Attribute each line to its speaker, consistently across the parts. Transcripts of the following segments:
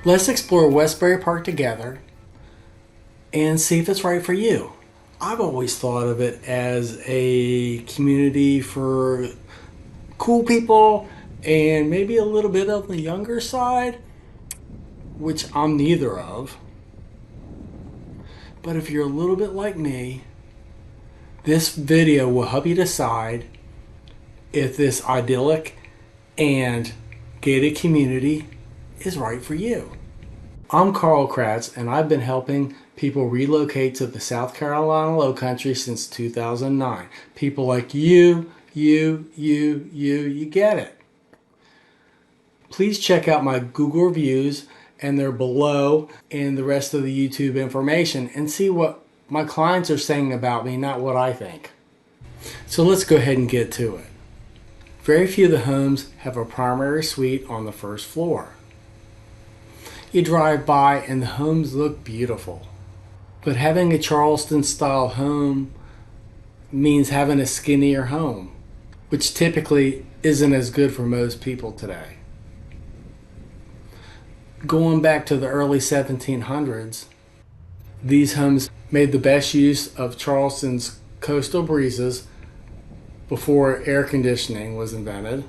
Speaker 1: Let's explore Westbury Park together and see if it's right for you. I've always thought of it as a community for cool people and maybe a little bit on the younger side, which I'm neither of. But if you're a little bit like me, this video will help you decide if this idyllic and gated community is right for you. I'm Carl Kratz, and I've been helping people relocate to the South Carolina Lowcountry since 2009. People like you get it. Please check out my Google reviews, and they're below in the rest of the YouTube information, and see what my clients are saying about me, not what I think. So let's go ahead and get to it. Very few of the homes have a primary suite on the first floor. You drive by and the homes look beautiful. But having a Charleston-style home means having a skinnier home, which typically isn't as good for most people today. Going back to the early 1700s, these homes made the best use of Charleston's coastal breezes before air conditioning was invented,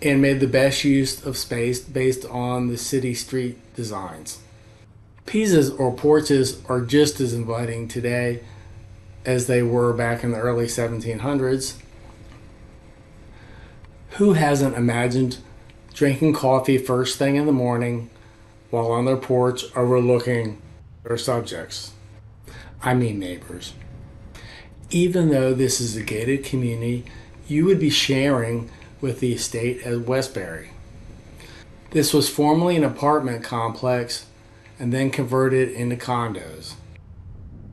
Speaker 1: and made the best use of space based on the city street designs. Pizzas or porches are just as inviting today as they were back in the early 1700s. Who hasn't imagined drinking coffee first thing in the morning while on their porch overlooking their subjects? I mean neighbors. Even though this is a gated community, you would be sharing with the estate at Westbury. This was formerly an apartment complex and then converted into condos.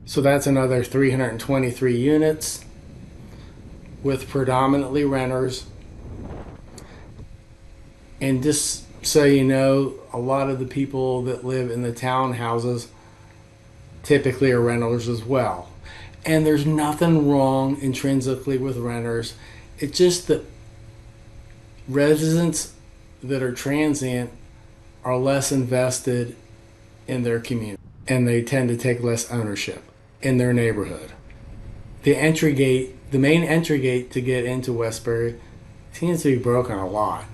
Speaker 1: So that's another 323 units with predominantly renters. And just so you know, a lot of the people that live in the townhouses typically are renters as well. And there's nothing wrong intrinsically with renters. It's just that residents that are transient are less invested in their community, and they tend to take less ownership in their neighborhood. The main entry gate to get into Westbury seems to be broken a lot.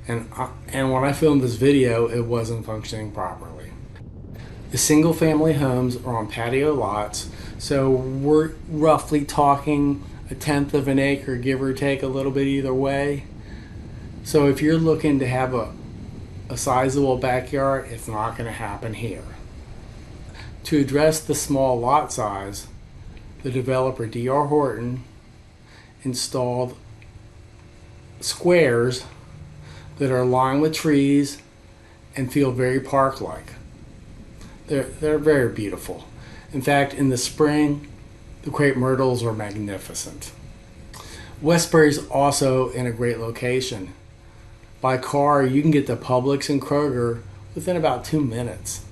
Speaker 1: And when I filmed this video, it wasn't functioning properly. The single family homes are on patio lots, so we're roughly talking 1/10 of an acre, give or take a little bit either way. So if you're looking to have a sizable backyard, it's not going to happen here. To address the small lot size, the developer D.R. Horton installed squares that are lined with trees and feel very park-like. They're very beautiful. In fact, in the spring, the crepe myrtles are magnificent. Westbury is also in a great location. By car, you can get to Publix and Kroger within about 2 minutes.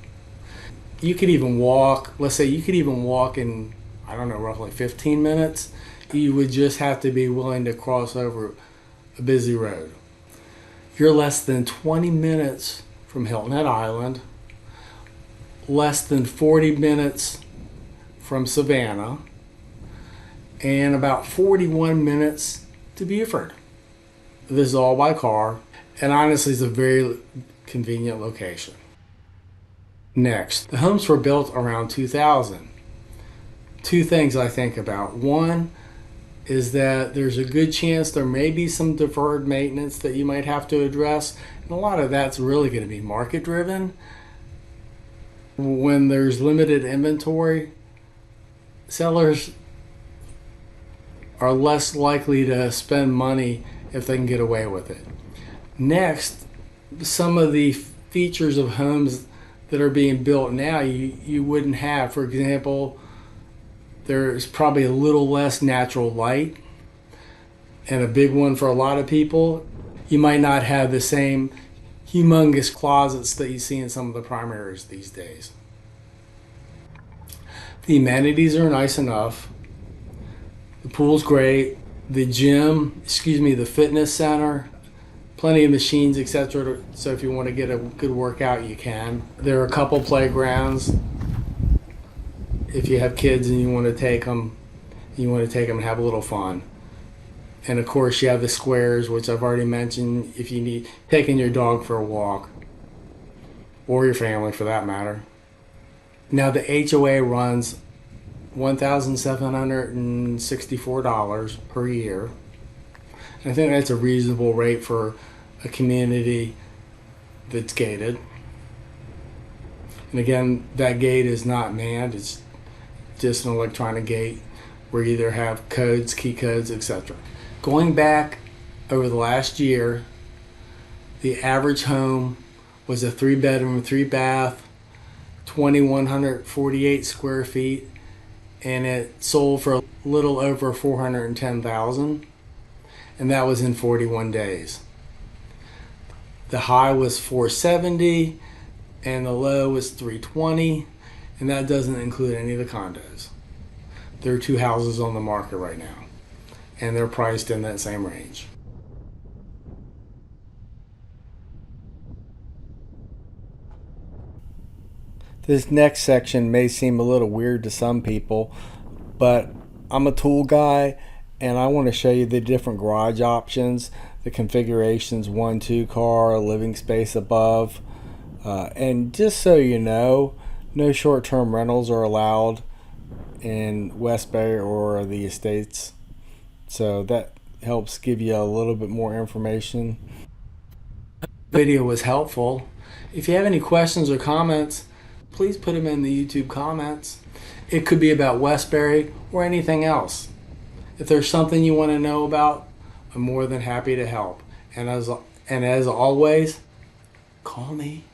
Speaker 1: You could even walk, let's say you could even walk in, I don't know, roughly 15 minutes. You would just have to be willing to cross over a busy road. You're less than 20 minutes from Hilton Head Island, less than 40 minutes from Savannah, and about 41 minutes to Beaufort. This is all by car, and honestly, it's a very convenient location. Next, the homes were built around 2000. Two things I think about. One is that there's a good chance there may be some deferred maintenance that you might have to address, and a lot of that's really going to be market driven. When there's limited inventory, sellers are less likely to spend money if they can get away with it. Next, some of the features of homes that are being built now you wouldn't have. For example, there's probably a little less natural light, and a big one for a lot of people. You might not have the same humongous closets that you see in some of the primaries these days. The amenities are nice enough. The pool's great. The fitness center plenty of machines, etc. So if you want to get a good workout, you can. There are a couple playgrounds. If you have kids and you want to take them, and have a little fun. And of course, you have the squares, which I've already mentioned. If you need taking your dog for a walk, or your family for that matter. Now the HOA runs $1,764 per year. And I think that's a reasonable rate for a community that's gated. And again, that gate is not manned. It's just an electronic gate where you either have codes, key codes, etc. Going back over the last year, the average home was a 3-bedroom, 3-bath, 2,148 square feet, and it sold for a little over $410,000, and that was in 41 days. The high was 470, and the low was 320, and that doesn't include any of the condos. There are 2 houses on the market right now, and they're priced in that same range. This next section may seem a little weird to some people, but I'm a tool guy and I want to show you the different garage options, the configurations, 1-2 car, living space above. And just so you know, no short-term rentals are allowed in Westbury or the estates. So that helps give you a little bit more information. The video was helpful. If you have any questions or comments, please put them in the YouTube comments. It could be about Westbury or anything else. If there's something you want to know about, I'm more than happy to help. And as always, call me.